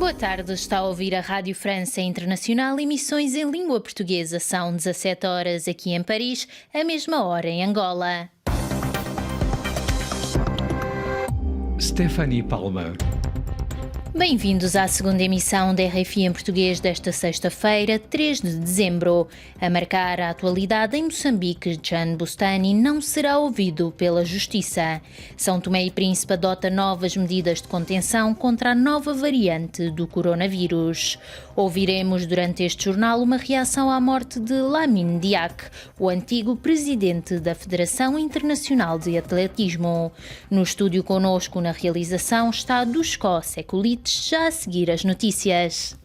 Boa tarde, está a ouvir a Rádio França Internacional, emissões em língua portuguesa. São 17 horas aqui em Paris, a mesma hora em Angola. Stephanie Palmer. Bem-vindos à segunda emissão da RFI em português desta sexta-feira, 3 de dezembro. A marcar a atualidade em Moçambique, Jean Bustani não será ouvido pela Justiça. São Tomé e Príncipe adota novas medidas de contenção contra a nova variante do coronavírus. Ouviremos durante este jornal uma reação à morte de Lamine Diack, o antigo presidente da Federação Internacional de Atletismo. No estúdio connosco na realização está Dushko Sekulic, já a seguir as notícias.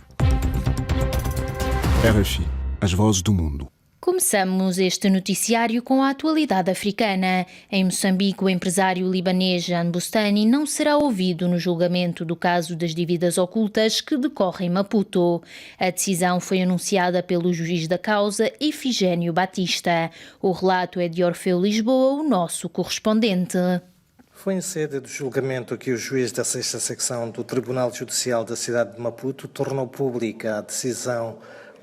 RFI, as vozes do mundo. Começamos este noticiário com a atualidade africana. Em Moçambique, o empresário libanês Jean Bustani não será ouvido no julgamento do caso das dívidas ocultas que decorre em Maputo. A decisão foi anunciada pelo juiz da causa, Efigênio Batista. O relato é de Orfeu Lisboa, o nosso correspondente. Foi em sede do julgamento que o juiz da 6ª secção do Tribunal Judicial da cidade de Maputo tornou pública a decisão.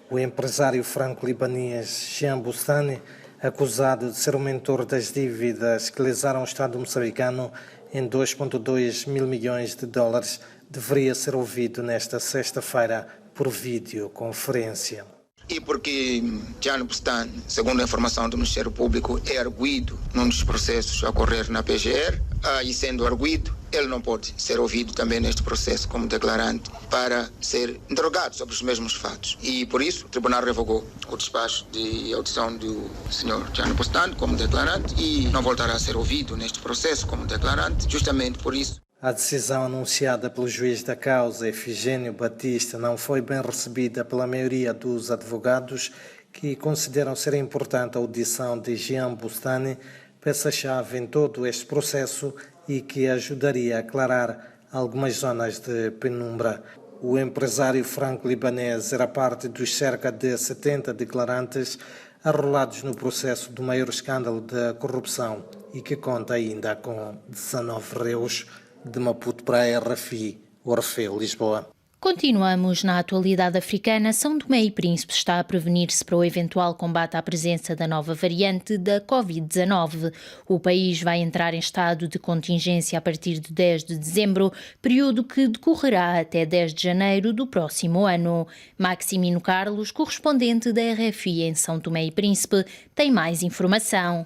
O empresário franco-libanês Jean Bustani, acusado de ser o mentor das dívidas que lesaram o Estado moçambicano em 2,2 mil milhões de dólares, deveria ser ouvido nesta sexta-feira por videoconferência. E porque Jean Bustani, segundo a informação do Ministério Público, é arguido num dos processos a ocorrer na PGR, e sendo arguido, ele não pode ser ouvido também neste processo como declarante para ser interrogado sobre os mesmos fatos. E por isso o Tribunal revogou o despacho de audição do Sr. Jean Bustani como declarante e não voltará a ser ouvido neste processo como declarante, justamente por isso. A decisão anunciada pelo juiz da causa, Efigênio Batista, não foi bem recebida pela maioria dos advogados que consideram ser importante a audição de Jean Bustani, peça-chave em todo este processo e que ajudaria a aclarar algumas zonas de penumbra. O empresário franco-libanês era parte dos cerca de 70 declarantes arrolados no processo do maior escândalo da corrupção e que conta ainda com 19 réus. De Maputo para a RFI, Orfeu, Lisboa. Continuamos na atualidade africana. São Tomé e Príncipe está a prevenir-se para o eventual combate à presença da nova variante da Covid-19. O país vai entrar em estado de contingência a partir de 10 de dezembro, período que decorrerá até 10 de janeiro do próximo ano. Maximino Carlos, correspondente da RFI em São Tomé e Príncipe, tem mais informação.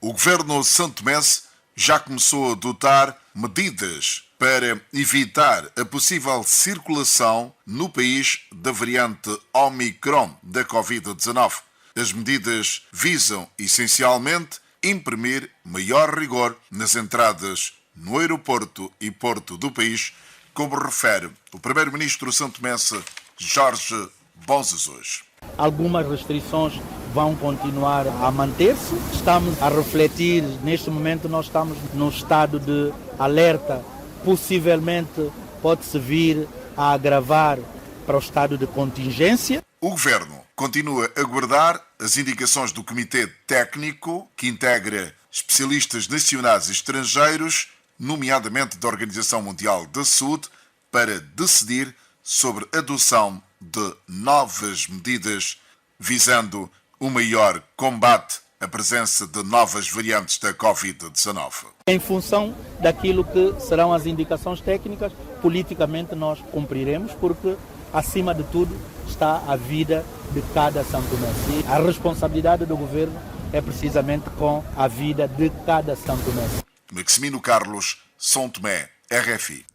O governo santomense já começou a adotar medidas para evitar a possível circulação no país da variante Omicron da Covid-19. As medidas visam, essencialmente, imprimir maior rigor nas entradas no aeroporto e porto do país, como refere o primeiro-ministro santomense Jorge Bom Jesus. Algumas restrições vão continuar a manter-se. Estamos a refletir, neste momento nós estamos num estado de alerta, possivelmente pode-se vir a agravar para o estado de contingência. O Governo continua a guardar as indicações do Comitê Técnico, que integra especialistas nacionais e estrangeiros, nomeadamente da Organização Mundial da Saúde, para decidir sobre a adoção de novas medidas visando o maior combate à presença de novas variantes da Covid-19. Em função daquilo que serão as indicações técnicas, politicamente nós cumpriremos, porque acima de tudo está a vida de cada santomense. A responsabilidade do governo é precisamente com a vida de cada santomense. Maximino Carlos, São Tomé, RFI.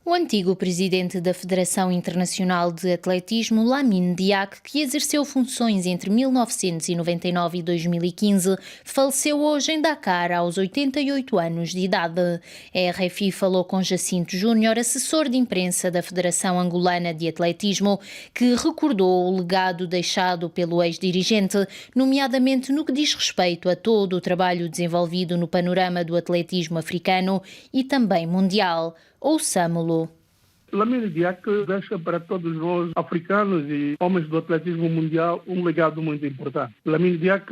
O antigo presidente da Federação Internacional de Atletismo, Lamine Diack, que exerceu funções entre 1999 e 2015, faleceu hoje em Dakar aos 88 anos de idade. A RFI falou com Jacinto Júnior, assessor de imprensa da Federação Angolana de Atletismo, que recordou o legado deixado pelo ex-dirigente, nomeadamente no que diz respeito a todo o trabalho desenvolvido no panorama do atletismo africano e também mundial. Ouçamo-lo. Lamine Diack deixa para todos nós, africanos e homens do atletismo mundial, um legado muito importante. Lamine Diack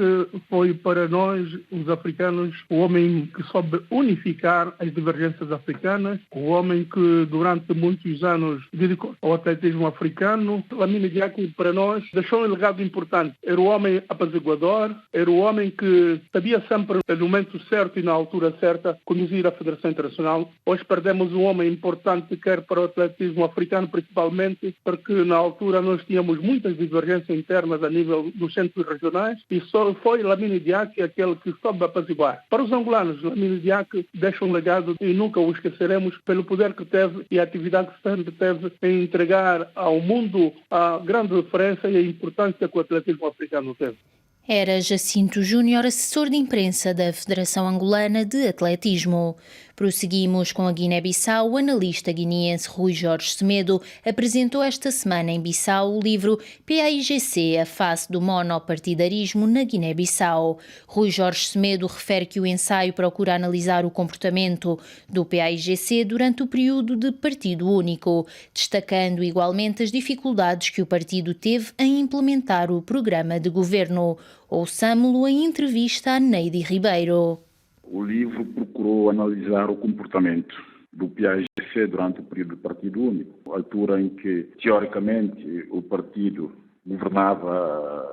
foi para nós, os africanos, o homem que soube unificar as divergências africanas, o homem que durante muitos anos dedicou ao atletismo africano. Lamine Diack, para nós, deixou um legado importante. Era o homem apaziguador, era o homem que sabia sempre, no momento certo e na altura certa, conduzir a Federação Internacional. Hoje perdemos um homem importante, quer para o atletismo africano principalmente, porque na altura nós tínhamos muitas divergências internas a nível dos centros regionais e só foi Lamine Diack aquele que soube apaziguar. Para os angolanos, Lamine Diack deixa um legado e nunca o esqueceremos pelo poder que teve e a atividade que sempre teve em entregar ao mundo a grande referência e a importância que o atletismo africano teve. Era Jacinto Júnior, assessor de imprensa da Federação Angolana de Atletismo. Prosseguimos com a Guiné-Bissau. O analista guineense Rui Jorge Semedo apresentou esta semana em Bissau o livro PAIGC, a face do monopartidarismo na Guiné-Bissau. Rui Jorge Semedo refere que o ensaio procura analisar o comportamento do PAIGC durante o período de partido único, destacando igualmente as dificuldades que o partido teve em implementar o programa de governo. Ouçamo-lo em entrevista a Neide Ribeiro. O livro procurou analisar o comportamento do PAIGC durante o período do Partido Único, a altura em que, teoricamente, o partido governava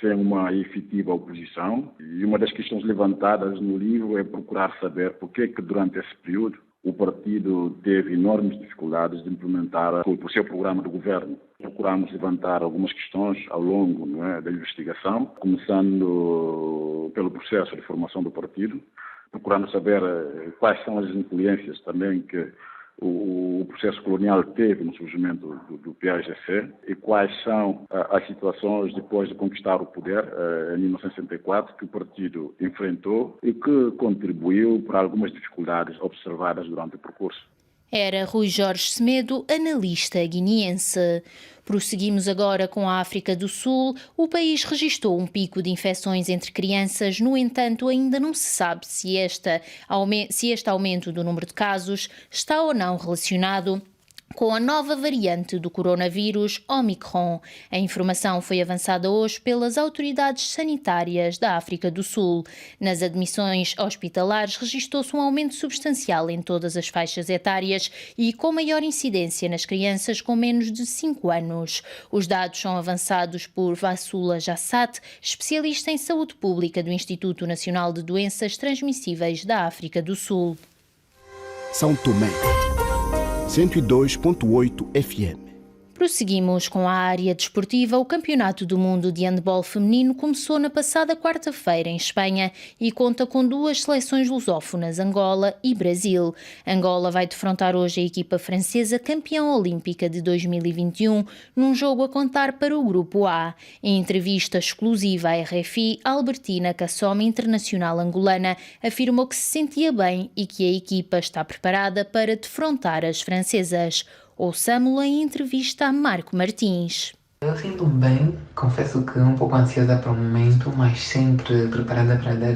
sem uma efetiva oposição. E uma das questões levantadas no livro é procurar saber por que durante esse período o partido teve enormes dificuldades de implementar o seu programa de governo. Procuramos levantar algumas questões ao longo da investigação, começando pelo processo de formação do partido. Procuramos saber quais são as influências também que o processo colonial teve no surgimento do PAIGC e quais são as situações depois de conquistar o poder em 1964 que o partido enfrentou e que contribuiu para algumas dificuldades observadas durante o percurso. Era Rui Jorge Semedo, analista guineense. Prosseguimos agora com a África do Sul. O país registrou um pico de infecções entre crianças, no entanto, ainda não se sabe se este aumento do número de casos está ou não relacionado com a nova variante do coronavírus, Omicron. A informação foi avançada hoje pelas autoridades sanitárias da África do Sul. Nas admissões hospitalares registrou-se um aumento substancial em todas as faixas etárias e com maior incidência nas crianças com menos de 5 anos. Os dados são avançados por Vassula Jassat, especialista em saúde pública do Instituto Nacional de Doenças Transmissíveis da África do Sul. São Tomé, 102.8 FM. Prosseguimos com a área desportiva. O Campeonato do Mundo de Handball Feminino começou na passada quarta-feira em Espanha e conta com 2 seleções lusófonas, Angola e Brasil. Angola vai defrontar hoje a equipa francesa campeã olímpica de 2021 num jogo a contar para o Grupo A. Em entrevista exclusiva à RFI, Albertina Cassome, internacional angolana, afirmou que se sentia bem e que a equipa está preparada para defrontar as francesas. Ouçamo-la em entrevista a Marco Martins. Eu sinto bem, confesso que um pouco ansiosa para o momento, mas sempre preparada para dar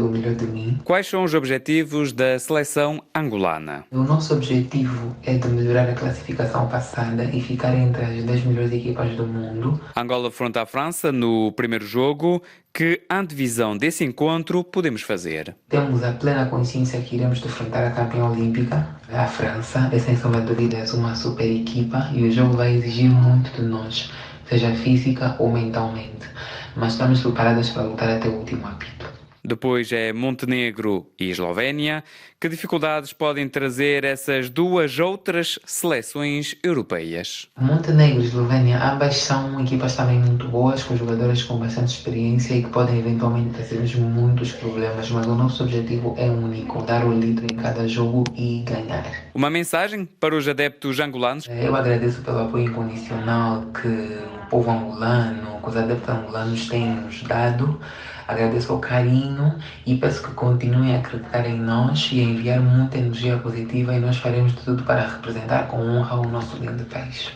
o melhor de mim. Quais são os objetivos da seleção angolana? O nosso objetivo é de melhorar a classificação passada e ficar entre as 10 melhores equipas do mundo. Angola afronta a França no primeiro jogo. Que antevisão desse encontro podemos fazer? Temos a plena consciência que iremos defrontar a campeã olímpica, a França. É sem sombra de dúvidas uma super equipa e o jogo vai exigir muito de nós, seja física ou mentalmente. Mas estamos preparados para lutar até o último apito. Depois é Montenegro e Eslovénia. Que dificuldades podem trazer essas 2 outras seleções europeias? Montenegro e Eslovénia, ambas são equipas também muito boas, com jogadores com bastante experiência e que podem eventualmente trazer muitos problemas, mas o nosso objetivo é único, dar o litro em cada jogo e ganhar. Uma mensagem para os adeptos angolanos? Eu agradeço pelo apoio incondicional que o povo angolano, que os adeptos angolanos têm nos dado. Agradeço o carinho e peço que continuem a acreditar em nós e a enviar muita energia positiva e nós faremos de tudo para representar com honra o nosso lindo país.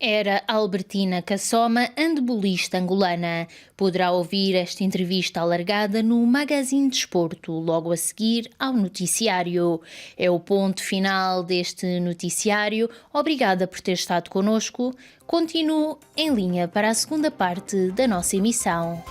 Era Albertina Cassoma, handbolista angolana. Poderá ouvir esta entrevista alargada no Magazine Desporto, logo a seguir ao noticiário. É o ponto final deste noticiário. Obrigada por ter estado connosco. Continuo em linha para a segunda parte da nossa emissão.